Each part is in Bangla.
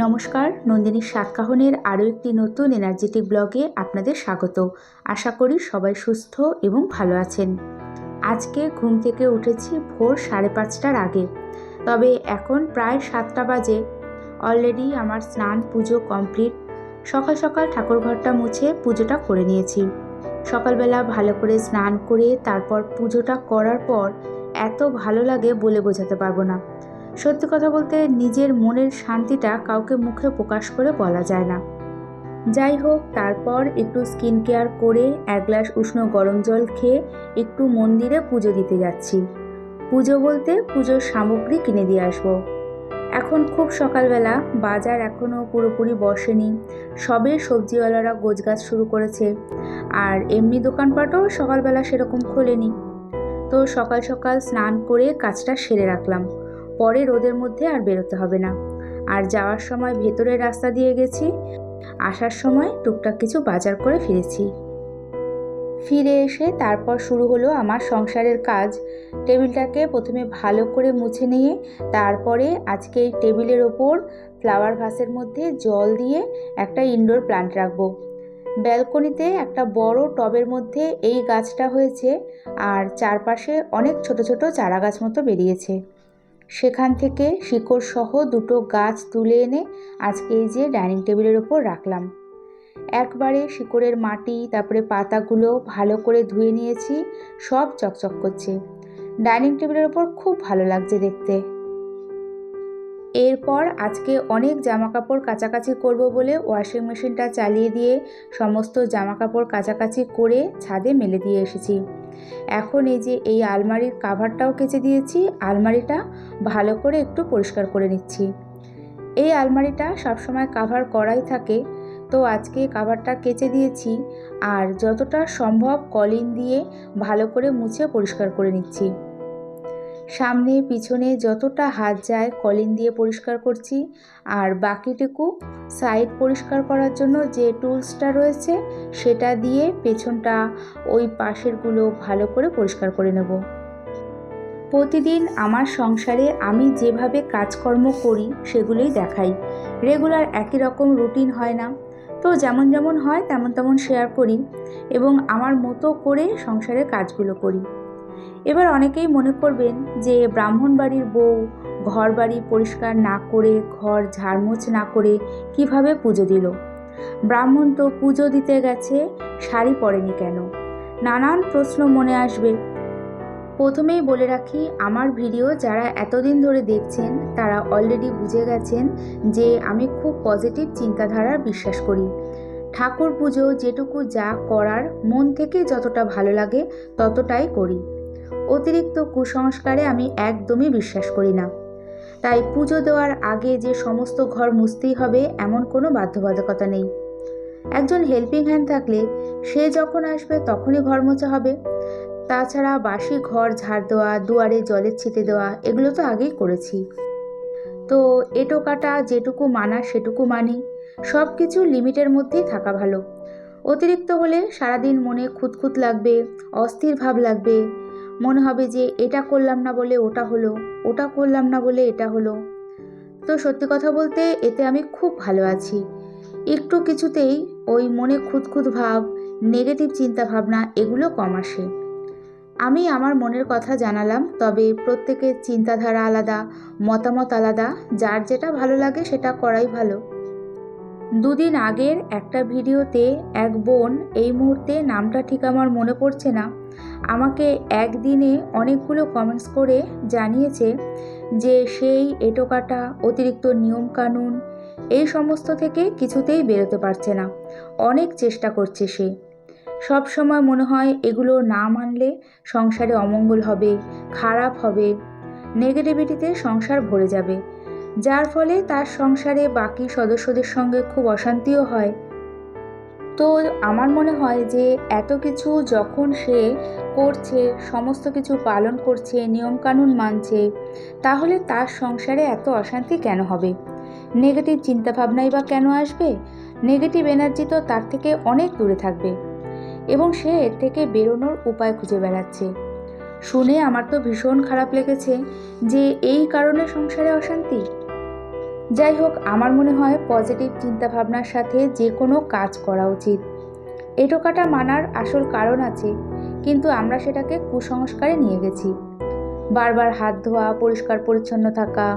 নমস্কার, নন্দিনীর সাতকাহনের আরও একটি নতুন এনার্জেটিক ব্লগে আপনাদের স্বাগত। আশা করি সবাই সুস্থ এবং ভালো আছেন। আজকে ঘুম থেকে উঠেছি ভোর 5:30টার আগে, তবে এখন প্রায় 7টা বাজে। অলরেডি আমার স্নান পুজো কমপ্লিট। সকাল সকাল ঠাকুরঘরটা মুছে পুজোটা করে নিয়েছি। সকালবেলা ভালো করে স্নান করে তারপর পুজোটা করার পর এত ভালো লাগে বলে বোঝাতে পারবো না। সত্যি কথা বলতে নিজের মনের শান্তিটা কাউকে মুখে প্রকাশ করে বলা যায় না। যাই হোক, তারপর একটু স্কিন কেয়ার করে 1 গ্লাস উষ্ণ গরম জল খেয়ে একটু মন্দিরে পুজো দিতে যাচ্ছি। পুজো বলতে পুজোর সামগ্রী কিনে দিয়ে আসবো। এখন খুব সকালবেলা, বাজার এখনও পুরোপুরি বসেনি, সবে সবজিওয়ালারা গোছগাছ শুরু করেছে, আর এমনি দোকানপাটও সকালবেলা সেরকম খোলেনি। তো সকাল সকাল স্নান করে কাজটা সেরে রাখলাম, পরে রোদের মধ্যে আর বেরোতে হবে না। আর যাওয়ার সময় ভেতরের রাস্তা দিয়ে গেছি, আসার সময় টুকটাক কিছু বাজার করে ফিরেছি। ফিরে এসে তারপর শুরু হলো আমার সংসারের কাজ। টেবিলটাকে প্রথমে ভালো করে মুছে নিয়ে তারপরে আজকে এই টেবিলের ওপর ফ্লাওয়ার ভাসের মধ্যে জল দিয়ে একটা ইনডোর প্ল্যান্ট রাখবো। ব্যালকনিতে একটা বড় টবের মধ্যে এই গাছটা হয়েছে, আর চারপাশে অনেক ছোট ছোট চারা গাছ মতো বেরিয়েছে। সেখান থেকে শিকড় সহ দুটো গাছ তুলে এনে আজকে এই যে ডাইনিং টেবিলের ওপর রাখলাম। একবারে শিকড়ের মাটি তারপরে পাতাগুলো ভালো করে ধুয়ে নিয়েছি, সব চকচক করছে। ডাইনিং টেবিলের ওপর খুব ভালো লাগছে দেখতে। এরপর আজকে অনেক জামাকাপড় কাচাকাচি করব বলে ওয়াশিং মেশিনটা চালিয়ে দিয়ে সমস্ত জামাকাপড় কাচাকাচি করে ছাদে মেলে দিয়ে এসেছি। এখন এই যে এই আলমারির কাভারটাও কেচে দিয়েছি, আলমারিটা ভালো করে একটু পরিষ্কার করে নিচ্ছি। এই আলমারিটা সবসময় কাভার করাই থাকে, তো আজকে কাভারটা কেচে দিয়েছি আর যতটা সম্ভব কলিন দিয়ে ভালো করে মুছে পরিষ্কার করে নিচ্ছি। সামনে পিছনে যতটা হাত যায় কলিন দিয়ে পরিষ্কার করছি, আর বাকিটুকু সাইড পরিষ্কার করার জন্য যে টুলসটা রয়েছে সেটা দিয়ে পেছনটা ওই পাশেরগুলো ভালো করে পরিষ্কার করে নেব। প্রতিদিন আমার সংসারে আমি যেভাবে কাজকর্ম করি সেগুলোই দেখাই। রেগুলার একই রকম রুটিন হয় না, তো যেমন যেমন হয় তেমন তেমন শেয়ার করি এবং আমার মতো করে সংসারের কাজগুলো করি। এবার অনেকেই মনে করবেন যে ব্রাহ্মণ বাড়ির বউ ঘর বাড়ি পরিষ্কার না করে, ঘর ঝাড়মোছ না করে কিভাবে পুজো দিল? ব্রাহ্মণ তো পুজো দিতে গেছে, শাড়ি পরেনি কেন? নানান প্রশ্ন মনে আসবে। প্রথমেই বলে রাখি, আমার ভিডিও যারা এতদিন ধরে দেখছেন তারা অলরেডি বুঝে গেছেন যে আমি খুব পজিটিভ চিন্তাধারার বিশ্বাস করি। ঠাকুর পুজো যেটুকু যা করার মন থেকে যতটা ভালো লাগে ততটাই করি। অতিরিক্ত কুসংস্কারে আমি একদমই বিশ্বাস করি না। তাই পুজো দেওয়ার আগে যে সমস্ত ঘর মুছতেই হবে এমন কোনো বাধ্যবাধকতা নেই। একজন হেল্পিং হ্যান্ড থাকলে সে যখন আসবে তখনই ঘর মোছা হবে। তাছাড়া বাসি ঘর ঝাড় দেওয়া, দুয়ারে জলের ছিটে দেওয়া, এগুলো তো আগেই করেছি। তো এটো কাটা যেটুকু মানা সেটুকু মানি। সব কিছু লিমিটের মধ্যেই থাকা ভালো। অতিরিক্ত হলে সারাদিন মনে খুঁতখুত লাগবে, অস্থির ভাব লাগবে, মনে হবে যে এটা করলাম না বলে ওটা হলো, ওটা করলাম না বলে এটা হলো। তো সত্যি কথা বলতে এতে আমি খুব ভালো আছি। একটু কিছুতেই ওই মনে খুঁতখুত ভাব, নেগেটিভ চিন্তা ভাবনা এগুলো কম আসে। আমি আমার মনের কথা জানালাম, তবে প্রত্যেকের চিন্তাধারা আলাদা, মতামত আলাদা, যার যেটা ভালো লাগে সেটা করাই ভালো। দুদিন আগের একটা ভিডিওতে এক বোন, এই মুহূর্তে নামটা ঠিক আমার মনে পড়ছে না, আমাকে একদিনে অনেকগুলো কমেন্টস করে জানিয়েছে যে সেই এটোকাটা, অতিরিক্ত নিয়মকানুন এই সমস্ত থেকে কিছুতেই বেরোতে পারছে না। অনেক চেষ্টা করছে সে। সব সময় মনে হয় এগুলো না মানলে সংসারে অমঙ্গল হবে, খারাপ হবে, নেগেটিভিটিতে সংসার ভরে যাবে, যার ফলে তার সংসারে বাকি সদস্যদের সঙ্গে খুব অশান্তিও হয়। তো আমার মনে হয় যে এত কিছু যখন সে করছে, সমস্ত কিছু পালন করছে, নিয়মকানুন মানছে, তাহলে তার সংসারে এত অশান্তি কেন হবে? নেগেটিভ চিন্তাভাবনাই বা কেন আসবে? নেগেটিভ এনার্জি তো তার থেকে অনেক দূরে থাকবে এবং সে এর থেকে বেরোনোর উপায় খুঁজে বেড়াচ্ছে। শুনে আমার তো ভীষণ খারাপ লেগেছে যে এই কারণে সংসারে অশান্তি। যাই হোক, আমার মনে হয় পজিটিভ চিন্তাভাবনার সাথে যে কোনো কাজ করা উচিত। এঁটোকাটা মানার আসল কারণ আছে, কিন্তু আমরা সেটাকে কুসংস্কারে নিয়ে গেছি। বারবার হাত ধোয়া, পরিষ্কার পরিচ্ছন্ন থাকা,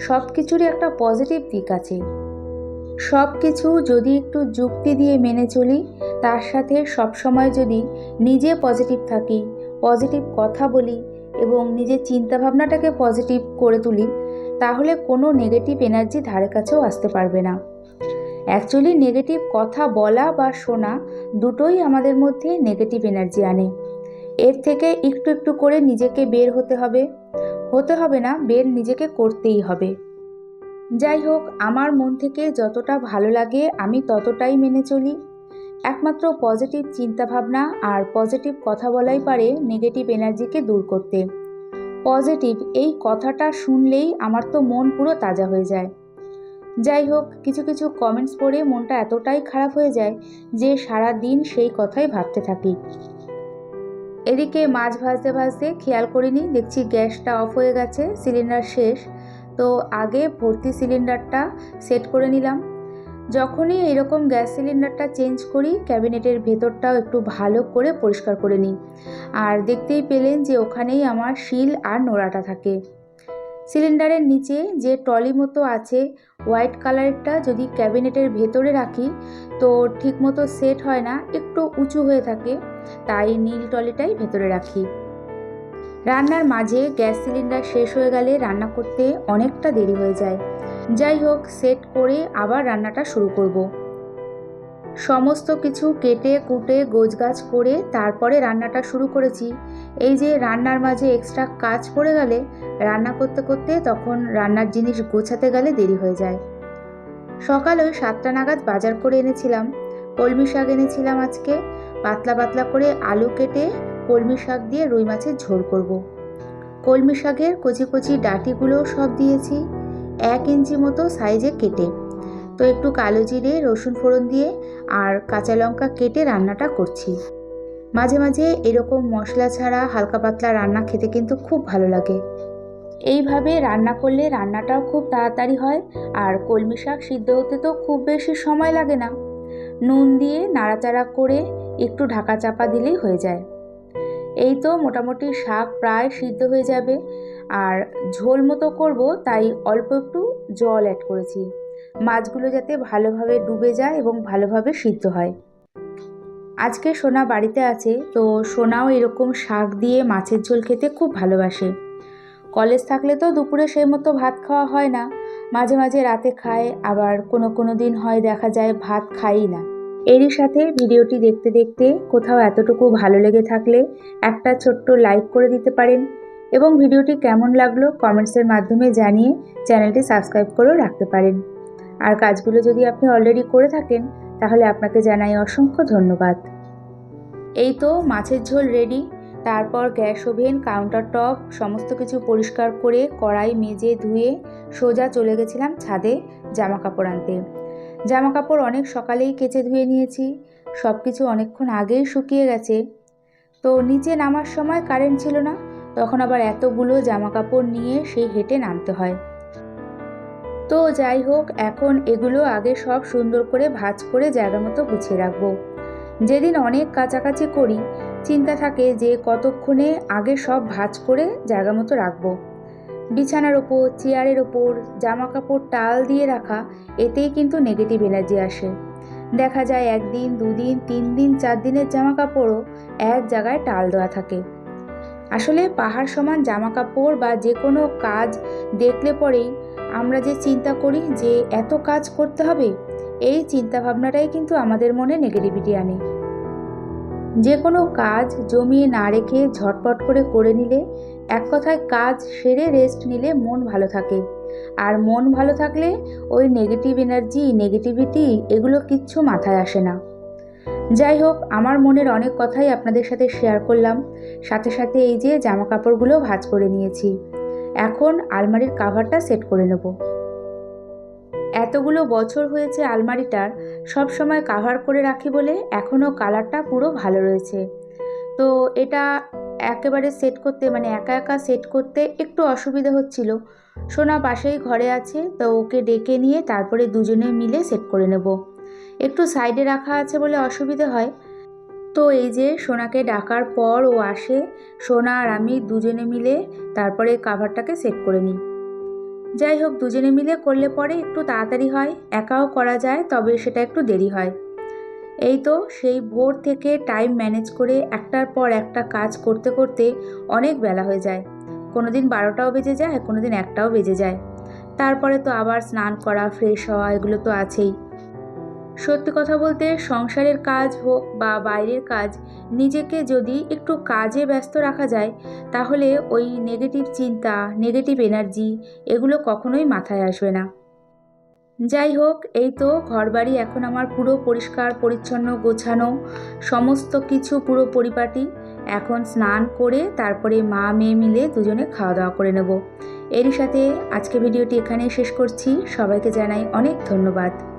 সব কিছুরই একটা পজিটিভ দিক আছে। সব কিছু যদি একটু যুক্তি দিয়ে মেনে চলি, তার সাথে সবসময় যদি নিজে পজিটিভ থাকি, পজিটিভ কথা বলি এবং নিজের চিন্তাভাবনাটাকে পজিটিভ করে তুলি, তাহলে কোনো নেগেটিভ এনার্জি ধারে কাছেও আসতে পারবে না। অ্যাকচুয়ালি নেগেটিভ কথা বলা বা শোনা দুটোই আমাদের মধ্যে নেগেটিভ এনার্জি আনে। এর থেকে একটু একটু করে নিজেকে বের হতে হবে না, বের নিজেকে করতেই হবে। যাই হোক, আমার মন থেকে যতটা ভালো লাগে আমি ততটাই মেনে চলি। একমাত্র পজিটিভ চিন্তাভাবনা আর পজিটিভ কথা বলাই পারে নেগেটিভ এনার্জিকে দূর করতে। পজিটিভ এই কথাটা শুনলেই আমার তো মন পুরো তাজা হয়ে যায়। যাই হোক, কিছু কিছু কমেন্টস পড়ে মনটা এতটাই খারাপ হয়ে যায় যে সারা দিন সেই কথাই ভাবতে থাকি। এদিকে মাছ ভাজতে ভাজতে খেয়াল করিনি, দেখছি গ্যাসটা অফ হয়ে গেছে, সিলিন্ডার শেষ। তো আগে ভর্তি সিলিন্ডারটা সেট করে নিলাম। যখনই এরকম গ্যাস সিলিন্ডারটা চেঞ্জ করি, ক্যাবিনেটের ভেতরটাও একটু ভালো করে পরিষ্কার করে নিই। আর দেখতেই পেলেন যে ওখানেই আমার শিল আর নোড়াটা থাকে। সিলিন্ডারের নিচে যে ট্রলি মতো আছে হোয়াইট কালারেরটা, যদি ক্যাবিনেটের ভেতরে রাখি তো ঠিকমতো সেট হয় না, একটু উঁচু হয়ে থাকে, তাই নীল ট্রলিটাই ভেতরে রাখি। রান্নার মাঝে গ্যাস সিলিন্ডার শেষ হয়ে গেলে রান্না করতে অনেকটা দেরি হয়ে যায়। যাই হোক, সেট করে আবার রান্নাটা শুরু করব। সমস্ত কিছু কেটে কুটে গোছগাছ করে তারপরে রান্নাটা শুরু করেছি। এই যে রান্নার মাঝে এক্সট্রা কাজ পড়ে গেলে রান্না করতে করতে তখন রান্নার জিনিস গোছাতে গেলে দেরি হয়ে যায়। সকাল ওই 7টা নাগাদ বাজার করে এনেছিলাম। কলমি শাক এনেছিলাম আজকে। পাতলা পাতলা করে আলু কেটে কলমি শাক দিয়ে রুই মাছের ঝোল করব। কলমি শাকের কচি কচি ডাঁটিগুলো সব দিয়েছি 1 ইঞ্চি মতো সাইজে কেটে। তো একটু কালো জিরে, রসুন ফোড়ন দিয়ে আর কাঁচা লঙ্কা কেটে রান্নাটা করছি। মাঝে মাঝে এরকম মশলা ছাড়া হালকা পাতলা রান্না খেতে কিন্তু খুব ভালো লাগে। এইভাবে রান্না করলে রান্নাটাও খুব তাড়াতাড়ি হয়, আর কলমি শাক সিদ্ধ হতে তো খুব বেশি সময় লাগে না। নুন দিয়ে নাড়াচাড়া করে একটু ঢাকা চাপা দিলেই হয়ে যায়। এই তো মোটামুটি শাক প্রায় সিদ্ধ হয়ে যাবে, আর ঝোল মতো করব তাই অল্প একটু জল অ্যাড করেছি, মাছগুলো যাতে ভালোভাবে ডুবে যায় এবং ভালোভাবে সিদ্ধ হয়। আজকে সোনা বাড়িতে আছে, তো সোনাও এরকম শাক দিয়ে মাছের ঝোল খেতে খুব ভালোবাসে। কলেজ থাকলে তো দুপুরে সেই মতো ভাত খাওয়া হয় না, মাঝে মাঝে রাতে খায়, আবার কোনো কোনো দিন হয় দেখা যায় ভাত খাই না। এরই সাথে ভিডিওটি দেখতে দেখতে কোথাও এতটুকু ভালো লেগে থাকলে একটা ছোট্ট লাইক করে দিতে পারেন, এবং ভিডিওটি কেমন লাগলো কমেন্টসের মাধ্যমে জানিয়ে চ্যানেলটি সাবস্ক্রাইব করেও রাখতে পারেন। আর কাজগুলো যদি আপনি অলরেডি করে থাকেন তাহলে আপনাকে জানাই অসংখ্য ধন্যবাদ। এই তো মাছের ঝোল রেডি। তারপর গ্যাস ওভেন, কাউন্টার টপ সমস্ত কিছু পরিষ্কার করে কড়াই মেজে ধুয়ে সোজা চলে গেছিলাম ছাদে জামা কাপড় আনতে। জামা কাপড় অনেক সকালেই কেচে ধুয়ে নিয়েছি, সব কিছু অনেকক্ষণ আগেই শুকিয়ে গেছে। তো নিচে নামার সময় কারেন্ট ছিল না, তখন আবার এতগুলো জামা কাপড় নিয়ে সেই হেঁটে নামতে হয়। তো যাই হোক, এখন এগুলো আগে সব সুন্দর করে ভাঁজ করে জায়গা মতো গুছিয়ে রাখবো। যেদিন অনেক কাছাকাছি করি চিন্তা থাকে যে কতক্ষণে আগে সব ভাঁজ করে জায়গা মতো রাখবো। বিছানার ওপর, চেয়ারের ওপর জামা কাপড় টাল দিয়ে রাখা, এতেই কিন্তু নেগেটিভ এনার্জি আসে। দেখা যায় 1 দিন 2 দিন 3 দিন 4 দিনের জামা কাপড়ও এক জায়গায় টাল দেওয়া থাকে। আসলে পাহাড় সমান জামা কাপড় বা যে কোনো কাজ দেখলে পরেই আমরা যে চিন্তা করি যে এত কাজ করতে হবে, এই চিন্তা ভাবনাটাই কিন্তু আমাদের মনে নেগেটিভিটি আনে। যে কোনো কাজ জমিয়ে না রেখে ঝটপট করে নিলে, এক কথায় কাজ সেরে রেস্ট নিলে মন ভালো থাকে। আর মন ভালো থাকলে ওই নেগেটিভ এনার্জি, নেগেটিভিটি এগুলো কিচ্ছু মাথায় আসে না। যাই হোক, আমার মনের অনেক কথাই আপনাদের সাথে শেয়ার করলাম। সাথে সাথে এই যে জামা কাপড়গুলো ভাঁজ করে নিয়েছি। এখন আলমারির কাভারটা সেট করে নেব। এতগুলো বছর হয়েছে আলমারিটার, সব সময় কাভার করে রাখি বলে এখনও কালারটা পুরো ভালো রয়েছে। তো এটা একেবারে সেট করতে, মানে একা একা সেট করতে একটু অসুবিধা হচ্ছিল। সোনা পাশেই ঘরে আছে, তো ওকে ডেকে নিয়ে তারপরে দুজনে মিলে সেট করে নেব। একটু সাইডে রাখা আছে বলে অসুবিধে হয়। তো এই যে সোনাকে ডাকার পর ও আসে, সোনা আর আমি দুজনে মিলে তারপরে কাভারটাকে সেট করে নিই। যাই হোক, দুজনে মিলে করলে পরে একটু তাড়াতাড়ি হয়, একাও করা যায় তবে সেটা একটু দেরি হয়। এই তো সেই ভোর থেকে টাইম ম্যানেজ করে একটার পর একটা কাজ করতে করতে অনেক বেলা হয়ে যায়। কোনো দিন 12টাও বেজে যায়, কোনো দিন 1টাও বেজে যায়। তারপরে তো আবার স্নান করা, ফ্রেশ হওয়া, এগুলো তো আছেই। সত্যি কথা বলতে সংসারের কাজ হোক বা বাইরের কাজ, নিজেকে যদি একটু কাজে ব্যস্ত রাখা যায় তাহলে ওই নেগেটিভ চিন্তা, নেগেটিভ এনার্জি এগুলো কখনোই মাথায় আসবে না। যাই হোক, এই তো ঘরবাড়ি এখন আমার পুরো পরিষ্কার পরিচ্ছন্ন গোছানো, সমস্ত কিছু পুরো পরিপাটি। এখন স্নান করে তারপরে মা মেয়ে মিলে দুজনে খাওয়া দাওয়া করে নেব। এরই সাথে আজকে ভিডিওটি এখানেই শেষ করছি। সবাইকে জানাই অনেক ধন্যবাদ।